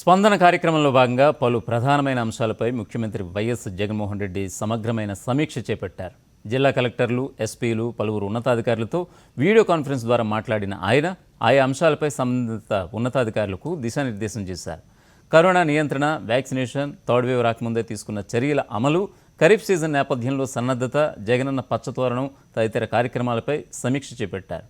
స్పందన కార్యక్రమంలో భాగంగా పలు ప్రధానమైన అంశాలపై ముఖ్యమంత్రి వైఎస్ జగన్మోహన్ రెడ్డి సమగ్రమైన సమీక్ష చేపట్టారు. జిల్లా కలెక్టర్లు, ఎస్పీలు, పలువురు ఉన్నతాధికారులతో వీడియో కాన్ఫరెన్స్ ద్వారా మాట్లాడిన ఆయన ఆయా అంశాలపై సంబంధిత ఉన్నతాధికారులకు దిశానిర్దేశం చేశారు. కరోనా నియంత్రణ, వ్యాక్సినేషన్, థర్డ్ వేవ్ రాకముందే తీసుకున్న చర్యల అమలు, ఖరీఫ్ సీజన్ నేపథ్యంలో సన్నద్ధత, జగనన్న పచ్చతోరణం తదితర కార్యక్రమాలపై సమీక్ష చేపట్టారు.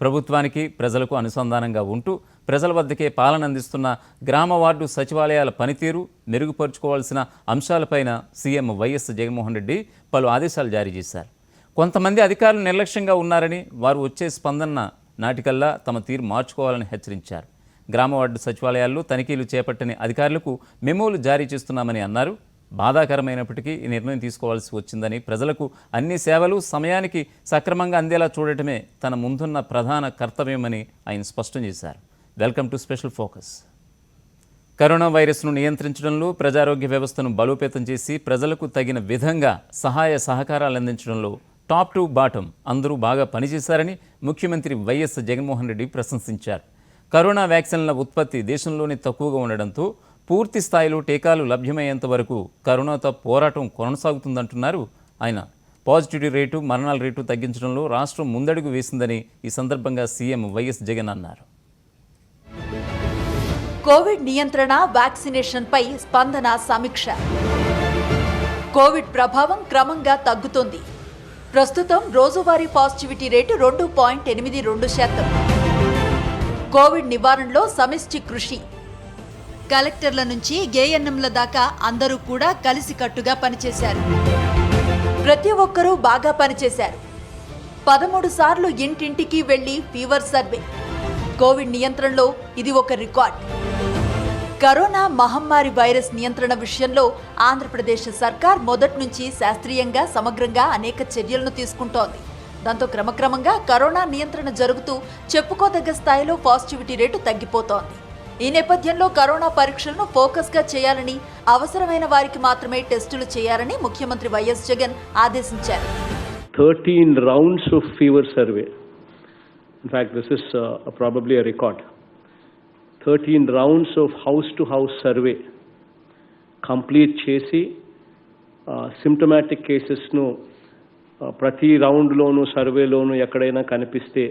ప్రభుత్వానికి, ప్రజలకు అనుసంధానంగా ఉంటూ ప్రజల వద్దకే పాలన అందిస్తున్న గ్రామ వార్డు సచివాలయాల పనితీరు, మెరుగుపరుచుకోవాల్సిన అంశాలపైన సీఎం వైఎస్ జగన్మోహన్ రెడ్డి పలు ఆదేశాలు జారీ చేశారు. కొంతమంది అధికారులు నిర్లక్ష్యంగా ఉన్నారని, వారు వచ్చే స్పందన నాటికల్లా తమ తీరు మార్చుకోవాలని హెచ్చరించారు. గ్రామ వార్డు సచివాలయాల్లో తనిఖీలు చేపట్టని అధికారులకు మెమోలు జారీ చేస్తున్నామని అన్నారు. బాధాకరమైనప్పటికీ ఈ నిర్ణయం తీసుకోవాల్సి వచ్చిందని, ప్రజలకు అన్ని సేవలు సమయానికి సక్రమంగా అందేలా చూడటమే తన ముందున్న ప్రధాన కర్తవ్యమని ఆయన స్పష్టం చేశారు. Welcome to special focus. Corona వైరస్ను నియంత్రించడంలో ప్రజారోగ్య వ్యవస్థను బలోపేతం చేసి ప్రజలకు తగిన విధంగా సహాయ సహకారాలు అందించడంలో టాప్ టు బాటం అందరూ బాగా పనిచేశారని ముఖ్యమంత్రి వైఎస్ జగన్మోహన్ రెడ్డి ప్రశంసించారు. కరోనా వ్యాక్సిన్ల ఉత్పత్తి దేశంలోనే తక్కువగా ఉండడంతో పూర్తి స్థాయిలో టీకాలు లభ్యమయ్యేంత వరకు కరోనాతో పోరాటం కొనసాగుతుందంటున్నారు ఆయన. పాజిటివిటీ రేటు, మరణాల రేటు తగ్గించడంలో రాష్ట్రం ముందడుగు వేసిందని ఈ సందర్భంగా సీఎం వైఎస్ జగన్ అన్నారు. కోవిడ్ నియంత్రణ, వ్యాక్సినేషన్పై స్పందన సమీక్ష. కోవిడ్ ప్రభావం క్రమంగా తగ్గుతోంది. ప్రస్తుతం రోజువారీ పాజిటివిటీ రేటు 2.82%. కోవిడ్ నివారణలో సమిష్టి కృషి. కలెక్టర్ల నుంచి ఏఎన్ఎంల దాకా అందరూ కూడా కలిసికట్టుగా పనిచేశారు. ప్రతి ఒక్కరూ బాగా పనిచేశారు. 13 సార్లు ఇంటింటికి వెళ్లి ఫీవర్ సర్వే. కోవిడ్ నియంత్రణలో ఇది ఒక రికార్డ్. కరోనా మహమ్మారి వైరస్ నియంత్రణ విషయంలో ఆంధ్రప్రదేశ్ సర్కార్ మొదటి నుంచి శాస్త్రీయంగా, సమగ్రంగా అనేక చర్యలను తీసుకుంటోంది. దాంతో క్రమక్రమంగా కరోనా నియంత్రణ జరుగుతూ చెప్పుకోదగ్గ స్థాయిలో పాజిటివిటీ రేటు తగ్గిపోతోంది. ఈ నేపథ్యంలో కరోనా పరీక్షలను ఫోకస్గా చేయాలని, అవసరమైన వారికి మాత్రమే టెస్టులు చేయాలని ముఖ్యమంత్రి వైఎస్ జగన్ ఆదేశించారు. 13 rounds of fever survey. In fact, this is probably a record. 13 rounds of house-to-house survey complete చేసి సిమ్టమాటిక్ కేసెస్ను ప్రతి రౌండ్లోనూ, సర్వేలోనూ ఎక్కడైనా కనిపిస్తే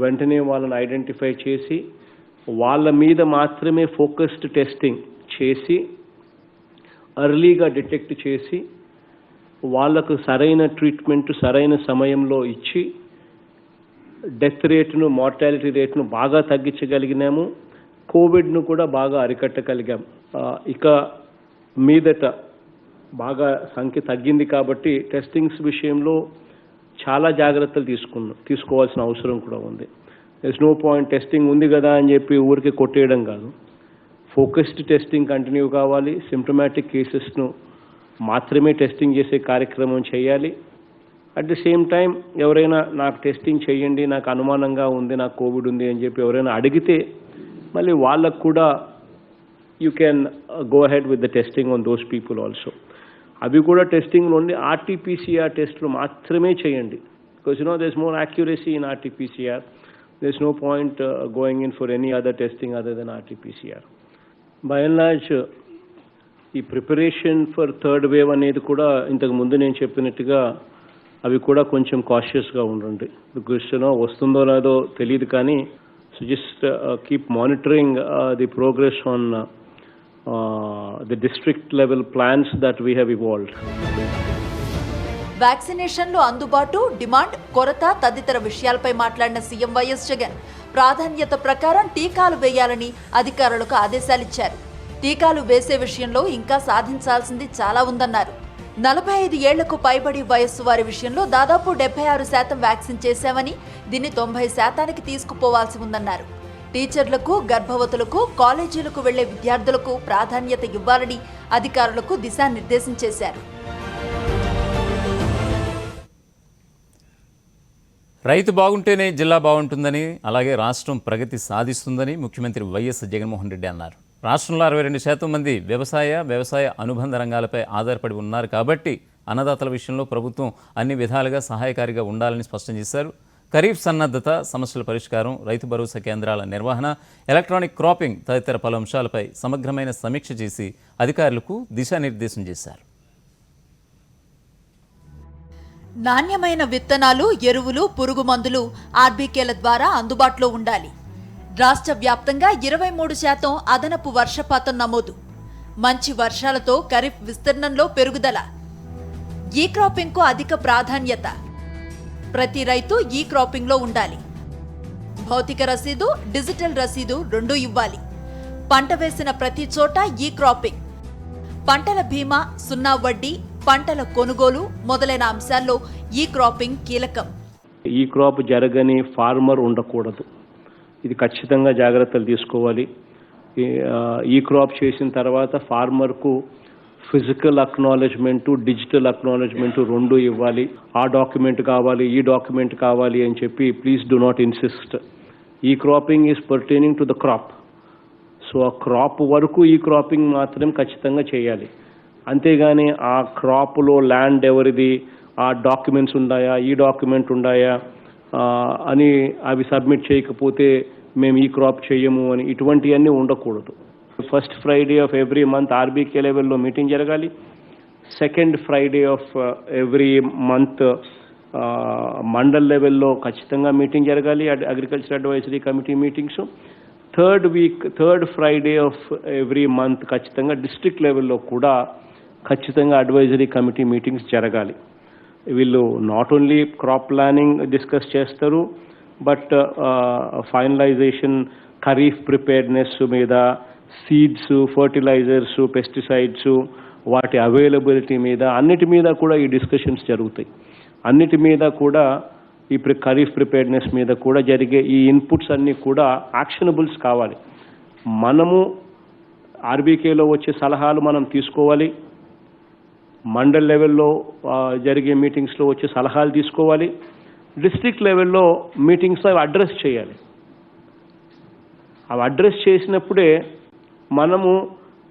వెంటనే వాళ్ళని ఐడెంటిఫై చేసి వాళ్ళ మీద మాత్రమే ఫోకస్డ్ టెస్టింగ్ చేసి ఎర్లీగా డిటెక్ట్ చేసి వాళ్లకు సరైన ట్రీట్మెంట్ సరైన సమయంలో ఇచ్చి డెత్ రేటును, మార్టాలిటీ రేటును బాగా తగ్గించగలిగినాము. కోవిడ్ను కూడా బాగా అరికట్టగలిగాం. ఇక మీదట బాగా సంఖ్య తగ్గింది కాబట్టి టెస్టింగ్స్ విషయంలో చాలా జాగ్రత్తలు తీసుకోవాల్సిన అవసరం కూడా ఉంది. దెర్స్ నో పాయింట్ టెస్టింగ్ ఉంది కదా అని చెప్పి ఊరికి కొట్టేయడం కాదు. ఫోకస్డ్ టెస్టింగ్ కంటిన్యూ కావాలి. సిమ్టమాటిక్ కేసెస్ను మాత్రమే టెస్టింగ్ చేసే కార్యక్రమం చేయాలి. అట్ ది సేమ్ టైం ఎవరైనా నాకు టెస్టింగ్ చేయండి, నాకు అనుమానంగా ఉంది, నాకు కోవిడ్ ఉంది అని చెప్పి ఎవరైనా అడిగితే మళ్ళీ వాళ్ళకు కూడా you can go ahead with the testing on those people also. అవి కూడా టెస్టింగ్ ఓన్లీ ఆర్టీపీసీఆర్ టెస్టులు మాత్రమే చేయండి. Because there's more accuracy in RT-PCR. There's no point going in for any other testing other than RT-PCR. By and large, ఈ preparation for third wave అనేది కూడా ఇంతకు ముందు నేను చెప్పినట్టుగా అవి కూడా కొంచెం కాషియస్గా ఉండండి. బికాస్ వస్తుందో లేదో తెలియదు, కానీ so just keep monitoring the progress on the district level plans that we have evolved. వ్యాక్సినేషన్లు అందుబాటు, డిమాండ్, కొరత తదితర విషయాలపై మాట్లాడిన సీఎం వైఎస్ జగన్ ప్రాధాన్యత ప్రకారం టీకాలు వేయాలని అధికారులకు ఆదేశాలిచ్చారు. టీకాలు వేసే విషయంలో ఇంకా సాధించాల్సింది చాలా ఉందన్నారు. 45 ఏళ్లకు పైబడి వయస్సు వారి విషయంలో దాదాపు 76% వ్యాక్సిన్ చేశామని, దీన్ని 90%కి తీసుకుపోవాల్సి ఉందన్నారు. టీచర్లకు, గర్భవతులకు, కాలేజీలకు వెళ్లే విద్యార్థులకు ప్రాధాన్యత ఇవ్వాలని అధికారులకు దిశానిర్దేశం చేశారు. రైతు బాగుంటేనే జిల్లా బాగుంటుందని, అలాగే రాష్ట్రం ప్రగతి సాధిస్తుందని ముఖ్యమంత్రి వైఎస్ జగన్మోహన్ రెడ్డి అన్నారు. రాష్ట్రంలో 62% మంది వ్యవసాయ అనుబంధ రంగాలపై ఆధారపడి ఉన్నారు కాబట్టి అన్నదాతల విషయంలో ప్రభుత్వం అన్ని విధాలుగా సహాయకారిగా ఉండాలని స్పష్టం చేశారు. ఖరీఫ్ సన్నద్ధత, సమస్యల పరిష్కారం, రైతు భరోసా కేంద్రాల నిర్వహణ, ఎలక్ట్రానిక్ క్రాపింగ్ తదితర పలు అంశాలపై సమగ్రమైన సమీక్ష చేసి అధికారులకు దిశానిర్దేశం చేశారు. నాణ్యమైన విత్తనాలు, ఎరువులు, పురుగు మందులు ఆర్బీకేల ద్వారా అందుబాటులో ఉండాలి. రాష్ట్ర వ్యాప్తంగా 23% అదనపు వర్షపాతం నమోదు. మంచి వర్షాలతో ఖరీఫ్ విస్తీర్ణంలో పెరుగుదల. ఈ క్రాపింగ్కు అధిక ప్రాధాన్యత. ప్రతి రైతు ఈ క్రాపింగ్లో ఉండాలి. భౌతిక రసీదు, డిజిటల్ రసీదు రెండూ ఇవ్వాలి. పంట వేసిన ప్రతి చోట ఈ క్రాపింగ్. పంటల బీమా, సున్నా వడ్డీ, పంటల కొనుగోలు మొదలైన అంశాల్లో ఈ క్రాపింగ్ కీలకం. ఈ క్రాప్ జరగని ఫార్మర్ ఉండకూడదు. ఇది ఖచ్చితంగా జాగ్రత్తలు తీసుకోవాలి. ఈ క్రాప్ చేసిన తర్వాత ఫార్మర్కు ఫిజికల్ అక్నాలెడ్జ్మెంటు, డిజిటల్ అక్నాలెడ్జ్మెంటు రెండు ఇవ్వాలి. ఆ డాక్యుమెంట్ కావాలి, ఈ డాక్యుమెంట్ కావాలి అని చెప్పి ప్లీజ్ డూ నాట్ ఇన్సిస్ట్. ఈ cropping is pertaining to the crop. So ఆ క్రాప్ వరకు ఈ క్రాపింగ్ మాత్రం ఖచ్చితంగా చేయాలి. అంతేగాని ఆ క్రాప్లో ల్యాండ్ ఎవరిది, ఆ డాక్యుమెంట్స్ ఉన్నాయా, ఈ డాక్యుమెంట్ ఉన్నాయా అని అవి సబ్మిట్ చేయకపోతే మేము ఈ క్రాప్ చేయము అని ఇటువంటివన్నీ ఉండకూడదు. First Friday of every month RBK లెవెల్లో మీటింగ్ జరగాలి. Second Friday of every month mandal లెవెల్లో ఖచ్చితంగా మీటింగ్ జరగాలి, agriculture advisory committee meetings. Third Friday of every month ఖచ్చితంగా డిస్ట్రిక్ట్ లెవెల్లో కూడా ఖచ్చితంగా అడ్వైజరీ కమిటీ మీటింగ్స్ జరగాలి. వీళ్ళు not only crop planning discuss చేస్తారు, బట్ ఫైనలైజేషన్, ఖరీఫ్ ప్రిపేర్నెస్ మీద, సీడ్స్, ఫర్టిలైజర్స్, పెస్టిసైడ్స్, వాటి అవైలబిలిటీ మీద, అన్నిటి మీద కూడా ఈ డిస్కషన్స్ జరుగుతాయి. అన్నిటి మీద కూడా ఈ ఖరీఫ్ ప్రిపేర్నెస్ మీద కూడా జరిగే ఈ ఇన్పుట్స్ అన్నీ కూడా యాక్షనబుల్స్ కావాలి. మనము ఆర్బీకేలో వచ్చే సలహాలు మనం తీసుకోవాలి. మండల్ లెవెల్లో జరిగే మీటింగ్స్లో వచ్చే సలహాలు తీసుకోవాలి. డిస్ట్రిక్ట్ లెవెల్లో మీటింగ్స్ అవి అడ్రస్ చేయాలి. అవి అడ్రస్ చేసినప్పుడే మనము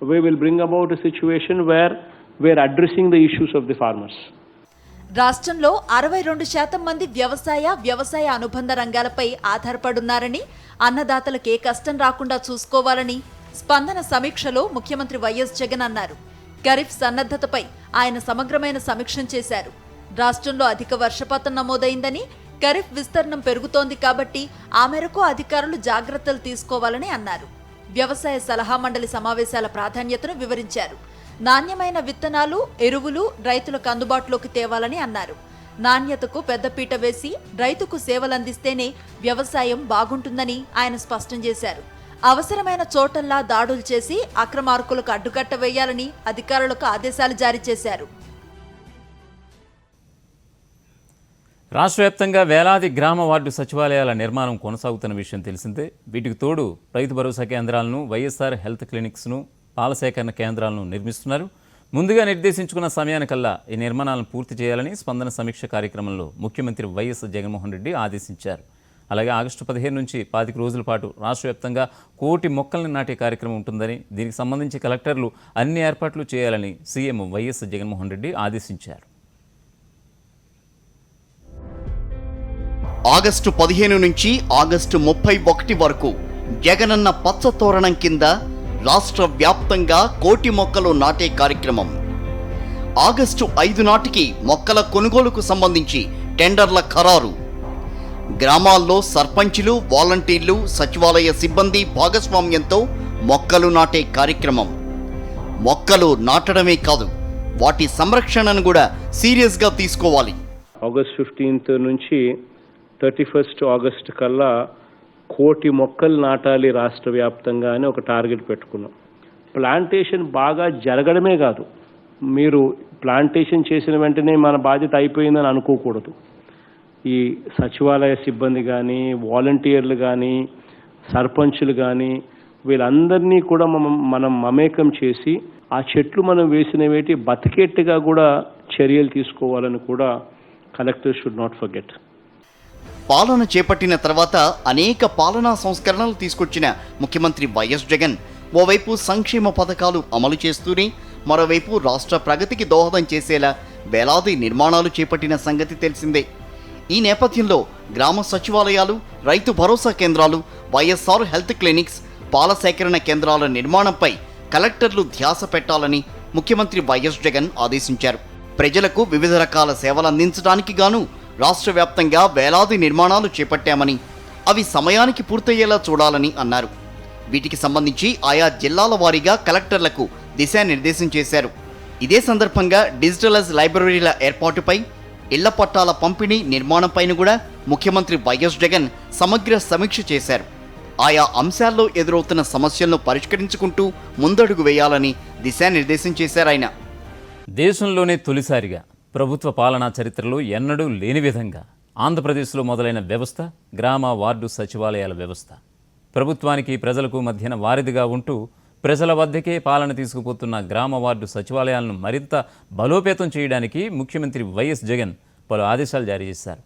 we will bring about a situation where we are addressing the issues of the farmers. రాష్ట్రంలో 62% మంది వ్యవసాయ అనుబంధ రంగాలపై ఆధారపడున్నారని, అన్నదాతలకు ఏ కష్టం రాకుండా చూసుకోవాలని స్పందన సమీక్షలో ముఖ్యమంత్రి వైఎస్ జగన్ అన్నారు. ఖరీఫ్ సన్నద్ధతపై ఆయన సమగ్రమైన సమీక్ష చేశారు. రాష్ట్రంలో అధిక వర్షపాతం నమోదైందని, ఖరీఫ్ విస్తీర్ణం పెరుగుతోంది కాబట్టి ఆ మేరకు అధికారులు జాగ్రత్తలు తీసుకోవాలని అన్నారు. వ్యవసాయ సలహా మండలి సమావేశాల ప్రాధాన్యతను వివరించారు. నాణ్యమైన విత్తనాలు, ఎరువులు రైతులకు అందుబాటులోకి తేవాలని అన్నారు. నాణ్యతకు పెద్దపీట వేసి రైతుకు సేవలందిస్తేనే వ్యవసాయం బాగుంటుందని ఆయన స్పష్టం చేశారు. అవసరమైన చోటల్లా దాడులు చేసి అక్రమార్కులకు అడ్డుకట్ట వేయాలని అధికారులకు ఆదేశాలు జారీ చేశారు. రాష్ట్ర వ్యాప్తంగా వేలాది గ్రామ వార్డు సచివాలయాల నిర్మాణం కొనసాగుతున్న విషయం తెలిసిందే. వీటికి తోడు రైతు భరోసా కేంద్రాలను, వైఎస్ఆర్ హెల్త్ క్లినిక్స్ను, పాల సేకరణ కేంద్రాలను నిర్మిస్తున్నారు. ముందుగా నిర్దేశించుకున్న సమయానికల్లా ఈ నిర్మాణాలను పూర్తి చేయాలని స్పందన సమీక్ష కార్యక్రమంలో ముఖ్యమంత్రి వైఎస్ జగన్మోహన్ రెడ్డి ఆదేశించారు. అలాగే ఆగస్టు 15 నుంచి 25 రోజుల పాటు రాష్ట్ర వ్యాప్తంగా 1 కోటి మొక్కల్ని నాటే కార్యక్రమం ఉంటుందని, దీనికి సంబంధించి కలెక్టర్లు అన్ని ఏర్పాట్లు చేయాలని సీఎం వైఎస్ జగన్మోహన్ రెడ్డి ఆదేశించారు. ఆగస్టు 15 నుంచి ఆగస్టు 31 వరకు జగనన్న పచ్చ తోరణం కింద రాష్ట్ర వ్యాప్తంగా 1 కోటి మొక్కలు నాటే కార్యక్రమం. ఆగస్టు 5 నాటికి మొక్కల కొనుగోలుకు సంబంధించి టెండర్ల ఖరారు. గ్రామాల్లో సర్పంచులు, వాలంటీర్లు, సచివాలయ సిబ్బంది భాగస్వామ్యంతో మొక్కలు నాటే కార్యక్రమం. మొక్కలు నాటడమే కాదు, వాటి సంరక్షణను కూడా సీరియస్గా తీసుకోవాలి. ఆగస్ట్ 15 నుంచి 31 ఆగస్ట్ కల్లా 1 కోటి మొక్కలు నాటాలి రాష్ట్ర వ్యాప్తంగా అని ఒక టార్గెట్ పెట్టుకున్నాం. ప్లాంటేషన్ బాగా జరగడమే కాదు, మీరు ప్లాంటేషన్ చేసిన వెంటనే మన బాధ్యత అయిపోయిందని అనుకోకూడదు. ఈ సచివాలయ సిబ్బంది కానీ, వాలంటీర్లు కానీ, సర్పంచులు కానీ వీళ్ళందరినీ కూడా మనం మమేకం చేసి ఆ చెట్లు మనం వేసినవేటి బతికేట్టుగా కూడా చర్యలు తీసుకోవాలని కూడా కలెక్టర్ షుడ్ నాట్ ఫర్గెట్. పాలన చేపట్టిన తర్వాత అనేక పాలనా సంస్కరణలు తీసుకొచ్చిన ముఖ్యమంత్రి వైఎస్ జగన్ ఓవైపు సంక్షేమ పథకాలు అమలు చేస్తూనే మరోవైపు రాష్ట్ర ప్రగతికి దోహదం చేసేలా వేలాది నిర్మాణాలు చేపట్టిన సంగతి తెలిసిందే. ఈ నేపథ్యంలో గ్రామ సచివాలయాలు, రైతు భరోసా కేంద్రాలు, వైఎస్ఆర్ హెల్త్ క్లినిక్స్, పాల సేకరణ కేంద్రాల నిర్మాణంపై కలెక్టర్లు ధ్యాస పెట్టాలని ముఖ్యమంత్రి వైఎస్ జగన్ ఆదేశించారు. ప్రజలకు వివిధ రకాల సేవలు అందించడానికి గాను రాష్ట్ర వ్యాప్తంగా వేలాది నిర్మాణాలు చేపట్టామని, అవి సమయానికి పూర్తయ్యేలా చూడాలని అన్నారు. వీటికి సంబంధించి ఆయా జిల్లాల వారీగా కలెక్టర్లకు దిశానిర్దేశం చేశారు. ఇదే సందర్భంగా డిజిటలైజ్ లైబ్రరీల ఏర్పాటుపై, ఇళ్ల పట్టాల పంపిణీ నిర్మాణంపైన కూడా ముఖ్యమంత్రి వైఎస్ జగన్ సమగ్ర సమీక్ష చేశారు. ఆయా అంశాల్లో ఎదురవుతున్న సమస్యలను పరిష్కరించుకుంటూ ముందడుగు వేయాలని దిశానిర్దేశం చేశారాయన. దేశంలోనే తొలిసారిగా ప్రభుత్వ పాలనా చరిత్రలో ఎన్నడూ లేని విధంగా ఆంధ్రప్రదేశ్లో మొదలైన వ్యవస్థ గ్రామ వార్డు సచివాలయాల వ్యవస్థ. ప్రభుత్వానికి ప్రజలకు మధ్యన వారిదిగా ఉంటూ ప్రజల వద్దకే పాలన తీసుకుపోతున్న గ్రామ వార్డు సచివాలయాలను మరింత బలోపేతం చేయడానికి ముఖ్యమంత్రి వైఎస్ జగన్ పలు ఆదేశాలు జారీ చేశారు.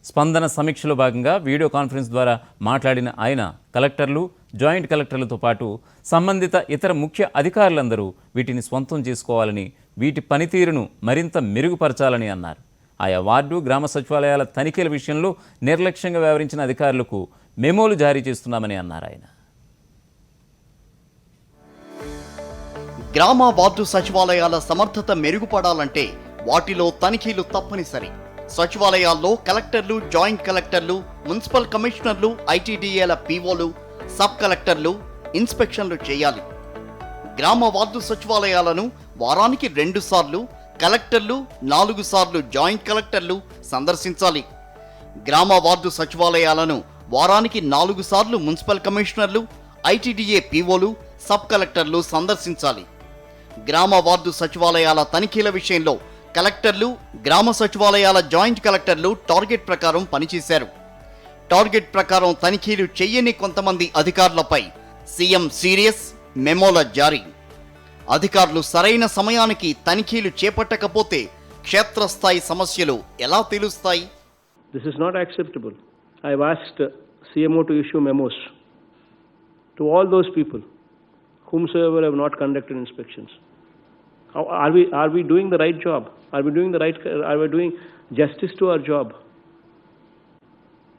స్పందన సమీక్షలో భాగంగా వీడియో కాన్ఫరెన్స్ ద్వారా మాట్లాడిన ఆయన కలెక్టర్లు, జాయింట్ కలెక్టర్లతో పాటు సంబంధిత ఇతర ముఖ్య అధికారులందరూ వీటిని స్వంతం చేసుకోవాలని, వీటి పనితీరును మరింత మెరుగుపరచాలని అన్నారు. ఆయా వార్డు, గ్రామ సచివాలయాల తనిఖీల విషయంలో నిర్లక్ష్యంగా వ్యవహరించిన అధికారులకు మెమోలు జారీ చేస్తున్నామని అన్నారు ఆయన. గ్రామ వార్డు సచివాలయాల సమర్థత మెరుగుపడాలంటే వాటిలో తనిఖీలు తప్పనిసరి. సచివాలయాల్లో కలెక్టర్లు, జాయింట్ కలెక్టర్లు, మున్సిపల్ కమిషనర్లు, ఐటీడీఏల పీఓలు, సబ్ కలెక్టర్లు ఇన్స్పెక్షన్లు చేయాలి. గ్రామ వార్డు సచివాలయాలను వారానికి 2 సార్లు కలెక్టర్లు, 4 సార్లు జాయింట్ కలెక్టర్లు సందర్శించాలి. గ్రామ వార్డు సచివాలయాలను వారానికి 4 సార్లు మున్సిపల్ కమిషనర్లు, ఐటీడీఏ పీఓలు, సబ్ కలెక్టర్లు సందర్శించాలి. గ్రామ వార్డు సచివాలయాల తనిఖీల విషయంలో కలెక్టర్లు, గ్రామ సచివాలయాల జాయింట్ కలెక్టర్లు టార్గెట్ ప్రకారం పనిచేశారు. టార్గెట్ ప్రకారం తనిఖీలు చెయ్యని కొంతమంది అధికారులపై సీఎం సీరియస్ మెమోల జారీ. అధికారులు సరైన సమయానికి తనిఖీలు చేపట్టకపోతే క్షేత్రస్థాయి సమస్యలు ఎలా తెలుస్తాయి? This is not acceptable. I've asked CMO to issue memos to all those people whomsoever have not conducted inspections. Are we doing the right job? Are we doing justice to our job?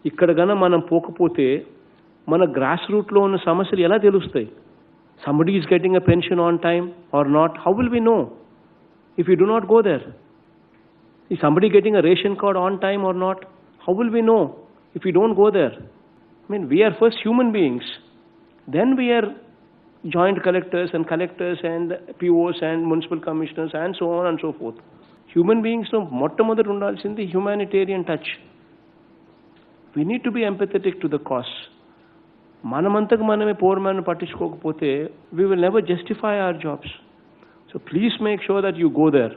ఇక్కడ గన మనం పోకపోతే మన gross రూట్లో ఉన్న సమస్యలు ఎలా తెలుస్తాయి? Somebody is getting a pension on time or not? How will we know if we do not go there? Is somebody getting a ration card on time or not? How will we know if we don't go there? I mean, we are first human beings. Then we are joint collectors and POs and municipal commissioners and so on and so forth. Human beings no మొట్టమొదటి ఉండాల్సింది humanitarian touch. We need to be empathetic to the cause. మనమంతకు మనమే poor man పట్టించుకోకపోతే we will never justify our jobs. So please make sure that you go there.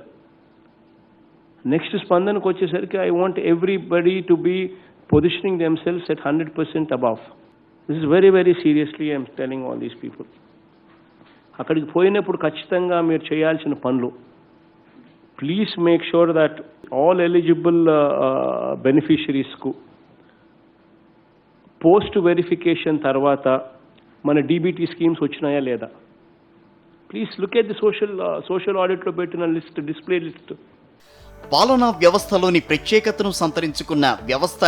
Next స్పందనకు వచ్చేసరికి I want everybody to be positioning themselves at 100% above. This is very, very seriously I am telling all these people. అక్కడికి పోయినప్పుడు ఖచ్చితంగా మీరు చేయాల్సిన పనులు, please make sure that all eligible బెనిఫిషరీస్కు post verification తర్వాత మన డీబీటీ స్కీమ్స్ వచ్చినాయా లేదా, please look at the social ఆడిట్లో పెట్టిన లిస్ట్, డిస్ప్లే లిస్ట్. పాలనా వ్యవస్థలోని ప్రత్యేకతను సంతరించుకున్న వ్యవస్థ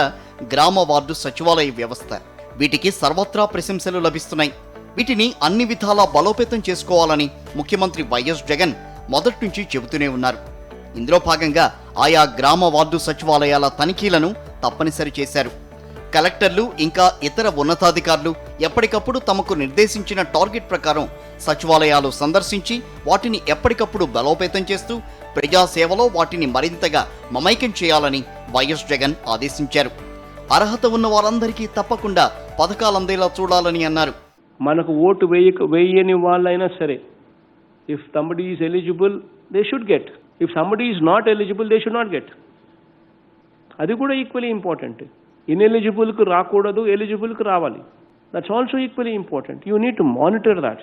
గ్రామ వార్డు సచివాలయ వ్యవస్థ. వీటికి సర్వత్రా ప్రశంసలు లభిస్తున్నాయి. వీటిని అన్ని విధాలా బలోపేతం చేసుకోవాలని ముఖ్యమంత్రి వైఎస్ జగన్ మొదటి నుంచి చెబుతూనే ఉన్నారు. ఇందులో భాగంగా ఆయా గ్రామ వార్డు సచివాలయాల తనిఖీలను తప్పనిసరి చేశారు. కలెక్టర్లు ఇంకా ఇతర ఉన్నతాధికారులు ఎప్పటికప్పుడు తమకు నిర్దేశించిన టార్గెట్ ప్రకారం సచివాలయాలు సందర్శించి వాటిని ఎప్పటికప్పుడు బలోపేతం చేస్తూ ప్రజాసేవలో వాటిని మరింతగా మమైకం చేయాలని వైఎస్ జగన్ ఆదేశించారు. అర్హత ఉన్న వారందరికీ తప్పకుండా పథకాలు అందేలా చూడాలని అన్నారు. మనకు ఓటు వేయని వాళ్ళైనా సరే, if somebody is eligible they should get, if somebody is not eligible they should not get. అది కూడా ఈక్వలీ ఇంపార్టెంట్. ఇన్ఎలిజిబుల్కి రాకూడదు, ఎలిజిబుల్కి రావాలి. That's also equally important. You need to monitor that.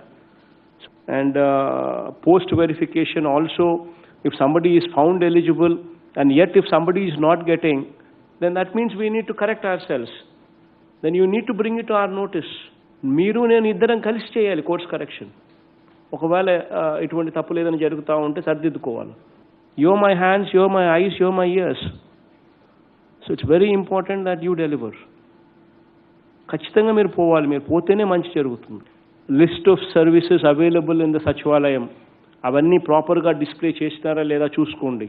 And post verification also, if somebody is found eligible and yet if somebody is not getting, then that means we need to correct ourselves. Then you need to bring it to our notice. మీరు నేను ఇద్దరం కలిసి చేయాలి course correction. ఒకవేళ ఇటువంటి తప్పు లేదని జరుగుతూ ఉంటే సరిదిద్దుకోవాలి. Your my hands, your my eyes, your my ears. So it's very important that you deliver. ఖచ్చితంగా మీరు పోవాలి, మీరు పోతేనే మంచి జరుగుతుంది. List of services available in the Sachivalayam అవన్నీ ప్రాపర్గా డిస్ప్లే చేసినారా లేదా చూసుకోండి.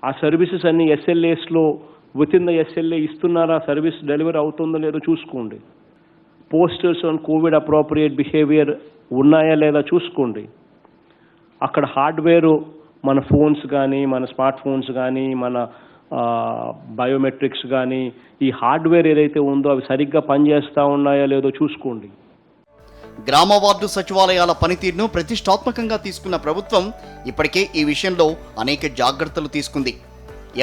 ఆ సర్వీసెస్ అన్ని ఎస్ఎల్ఏస్లో విత్ ఇన్ ద ఎస్ఎల్ఏ ఇస్తున్నారా, సర్వీస్ డెలివరీ అవుతుందో లేదో చూసుకోండి. Posters on Covid appropriate behaviour ఉన్నాయా లేదా చూసుకోండి. అక్కడ హార్డ్వేరు మన ఫోన్స్ కానీ, మన స్మార్ట్ ఫోన్స్ కానీ, మన బయోమెట్రిక్స్ కానీ, ఈ హార్డ్వేర్ ఏదైతే ఉందో అవి సరిగ్గా పనిచేస్తూ ఉన్నాయా లేదో చూసుకోండి. గ్రామ వార్డు సచివాలయాల పనితీరును ప్రతిష్టాత్మకంగా తీసుకున్న ప్రభుత్వం ఇప్పటికే ఈ విషయంలో అనేక జాగ్రత్తలు తీసుకుంది.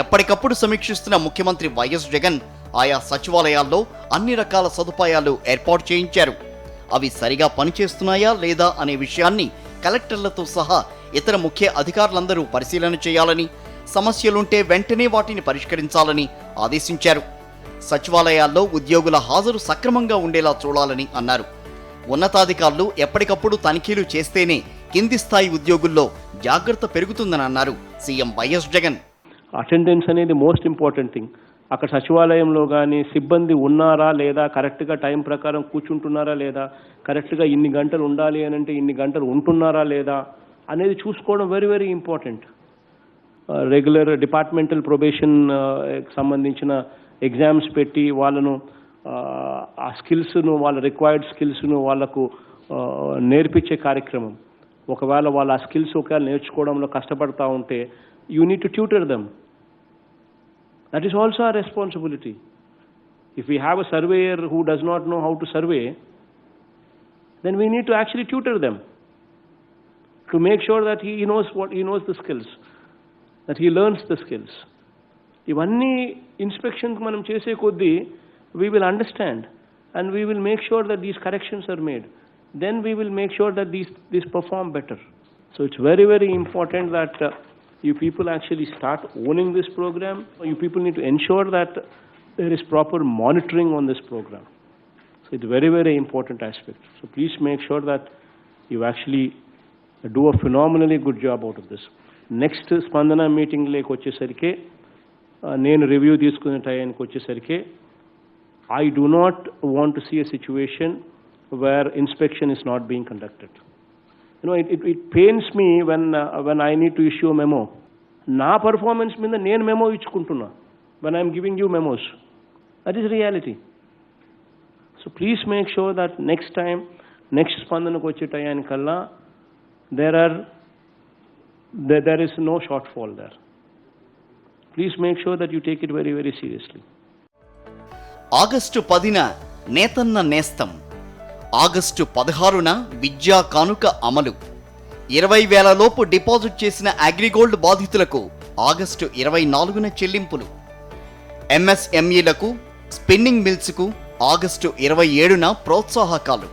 ఎప్పటికప్పుడు సమీక్షిస్తున్న ముఖ్యమంత్రి వైఎస్ జగన్ ఆయా సచివాలయాల్లో అన్ని రకాల సదుపాయాలు ఏర్పాటు చేయించారు. అవి సరిగా పనిచేస్తున్నాయా లేదా అనే విషయాన్ని కలెక్టర్లతో సహా ఇతర ముఖ్య అధికారులందరూ పరిశీలన చేయాలని, సమస్యలుంటే వెంటనే వాటిని పరిష్కరించాలని ఆదేశించారు. సచివాలయాల్లో ఉద్యోగుల హాజరు సక్రమంగా ఉండేలా చూడాలని అన్నారు. ఉన్నతాధికారులు ఎప్పటికప్పుడు తనిఖీలు చేస్తేనే కింది స్థాయి ఉద్యోగుల్లో జాగ్రత్త పెరుగుతుందని అన్నారు సీఎం వైఎస్ జగన్. అటెండెన్స్ అనేది మోస్ట్ ఇంపార్టెంట్ థింగ్. అక్కడ సచివాలయంలో కానీ సిబ్బంది ఉన్నారా లేదా, కరెక్ట్గా టైం ప్రకారం కూర్చుంటున్నారా లేదా, కరెక్ట్గా ఇన్ని గంటలు ఉండాలి అని అంటే ఇన్ని గంటలు ఉంటున్నారా లేదా అనేది చూసుకోవడం very very important. Regular departmental probation సంబంధించిన ఎగ్జామ్స్ పెట్టి వాళ్ళను ఆ స్కిల్స్ను, వాళ్ళ రిక్వైర్డ్ స్కిల్స్ను వాళ్ళకు నేర్పించే కార్యక్రమం. ఒకవేళ వాళ్ళ ఆ స్కిల్స్ ఒకవేళ నేర్చుకోవడంలో కష్టపడతా ఉంటే you need to tutor them. That is also our responsibility. If we have a surveyor who does not know how to survey, then we need to actually tutor them to make sure that he knows the skills, that he learns the skills. Ivanni inspections manam chese koddi we will understand and we will make sure that these corrections are made. Then we will make sure that these perform better. So it's very very important that you people actually start owning this program. You people need to ensure that there is proper monitoring on this program. So it's very very important aspect. So please make sure that you actually do a phenomenally good job out of this. Next Spandana meeting like వచ్చేసరికి నేను review తీసుకునే టైంకి వచ్చేసరికి I do not want to see a situation where inspection is not being conducted. You know, it pains me when I need to issue a memo. నా performance మీద నేను memo ఇచ్చుకుంటున్నా when I am giving you memos. That is reality. So please make sure that next time, next స్పందనకు వచ్చే టయానికల్లా there is no shortfall there. Please make sure that you take it very very seriously. August 10న Nethanna Nestham, August 16న విద్యా కానుక అమలు, 20,000 లోపు deposit చేసిన అగ్రిగోల్డ్ బాధితులకు August 24న చెల్లింపులు, ఎంఎస్ఎంఈలకు, spinning మిల్స్కు August 27న ప్రోత్సాహకాలు.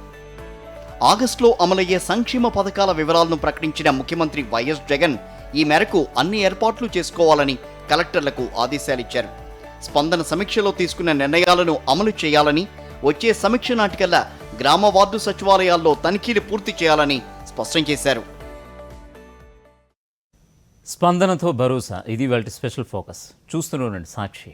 ఆగస్టులో అమలయ్యే సంక్షేమ పథకాల వివరాలను ప్రకటించిన ముఖ్యమంత్రి వైఎస్ జగన్ ఈ మేరకు అన్ని ఏర్పాట్లు చేసుకోవాలని కలెక్టర్లకు ఆదేశాలిచ్చారు. స్పందన సమీక్షలో తీసుకున్న నిర్ణయాలను అమలు చేయాలని, వచ్చే సమీక్ష నాటికల్లా గ్రామ వార్డు సచివాలయాల్లో తనిఖీలు పూర్తి చేయాలని స్పష్టం చేశారు. స్పందనతో భరోసా, ఇది వాళ్ళ స్పెషల్ ఫోకస్. చూస్తూనే ఉండండి సాక్షి.